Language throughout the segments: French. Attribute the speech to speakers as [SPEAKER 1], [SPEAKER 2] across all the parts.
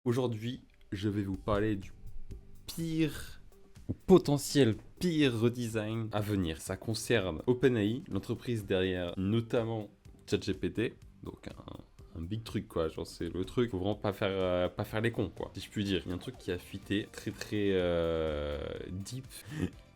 [SPEAKER 1] Aujourd'hui, je vais vous parler du pire ou potentiel pire redesign à venir. Ça concerne OpenAI, l'entreprise derrière notamment ChatGPT, donc un big truc quoi, genre c'est le truc, faut vraiment pas faire les cons quoi, si je puis dire. Il y a un truc qui a fuité très deep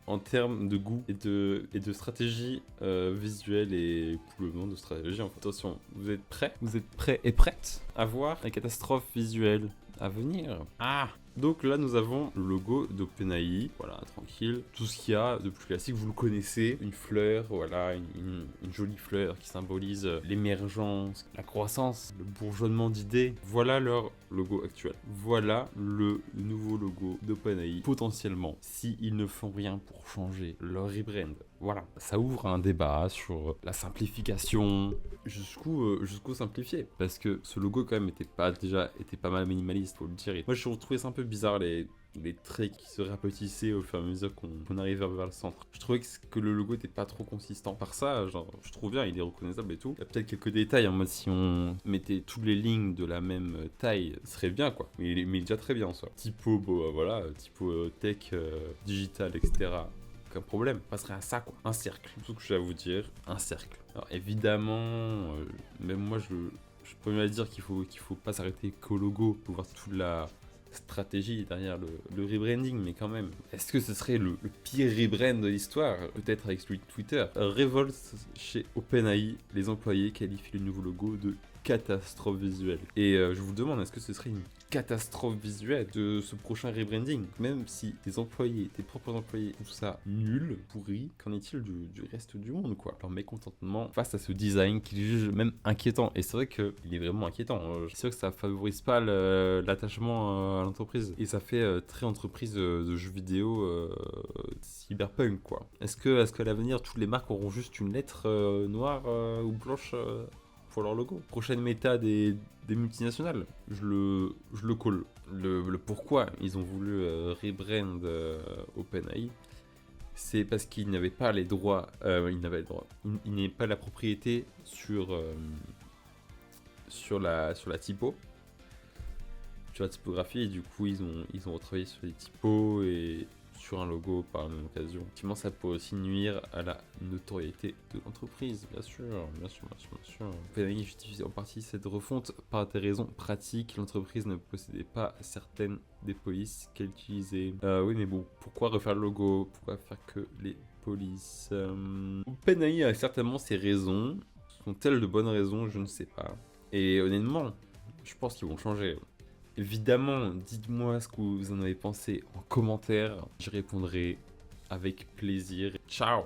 [SPEAKER 1] en termes de goût et de stratégie visuelle et pour le moment de stratégie. En fait. Attention, vous êtes prêts? Vous êtes prêts et prêtes à voir la catastrophe visuelle à venir? Ah! Donc là, nous avons le logo d'OpenAI, voilà, tranquille. Tout ce qu'il y a de plus classique, vous le connaissez. Une fleur, voilà, une jolie fleur qui symbolise l'émergence, la croissance, le bourgeonnement d'idées. Voilà leur logo actuel. Voilà le nouveau logo d'OpenAI, potentiellement, s'ils ne font rien pour changer leur rebrand. Voilà, ça ouvre un débat sur la simplification, jusqu'au simplifié. Parce que ce logo, quand même, était pas mal minimaliste, faut le dire. Et moi, je trouvais ça un peu bizarre, les traits qui se rapetissaient au fur et à mesure qu'on arrivait vers le centre. Je trouvais que le logo était pas trop consistant. Par ça, genre, je trouve bien, il est reconnaissable et tout. Il y a peut-être quelques détails, en mode si on mettait toutes les lignes de la même taille, ce serait bien, quoi. Mais il est déjà très bien, en soi. Typo, voilà, typo tech, digital, etc. Aucun problème, on passerait à ça quoi, un cercle. C'est tout ce que je vais vous dire, un cercle. Alors évidemment, même moi je peux même dire qu'il faut pas s'arrêter qu'au logo pour voir toute la stratégie derrière le rebranding, mais quand même, est-ce que ce serait le pire rebrand de l'histoire? Peut-être avec celui de Twitter. Révolte chez OpenAI, les employés qualifient le nouveau logo de catastrophe visuelle. Et je vous demande, est-ce que ce serait une catastrophe visuelle de ce prochain rebranding? Même si tes employés, tes propres employés, tout ça nul, pourri, qu'en est-il du reste du monde, quoi? Leur mécontentement face à ce design qu'ils jugent même inquiétant. Et c'est vrai qu'il est vraiment inquiétant. C'est sûr que ça favorise pas l'attachement à l'entreprise. Et ça fait très entreprise de jeux vidéo cyberpunk, quoi. Est-ce qu'à l'avenir, toutes les marques auront juste une lettre noire ou blanche pour leur logo? Prochaine méta des multinationales, je le call. Le pourquoi ils ont voulu rebrand OpenAI, c'est parce qu'ils n'avaient pas les droits, ils n'avaient pas la propriété sur la typo, sur la typographie, et du coup ils ont retravaillé sur les typos et sur un logo par la même occasion. Effectivement, ça peut aussi nuire à la notoriété de l'entreprise, bien sûr. OpenAI justifie en partie cette refonte par des raisons pratiques. L'entreprise ne possédait pas certaines des polices qu'elle utilisait. Oui, mais bon, pourquoi refaire le logo? Pourquoi faire que les polices? OpenAI a certainement ses raisons. Sont-elles de bonnes raisons? Je ne sais pas. Et honnêtement, je pense qu'ils vont changer. Évidemment, dites-moi ce que vous en avez pensé en commentaire. J'y répondrai avec plaisir. Ciao!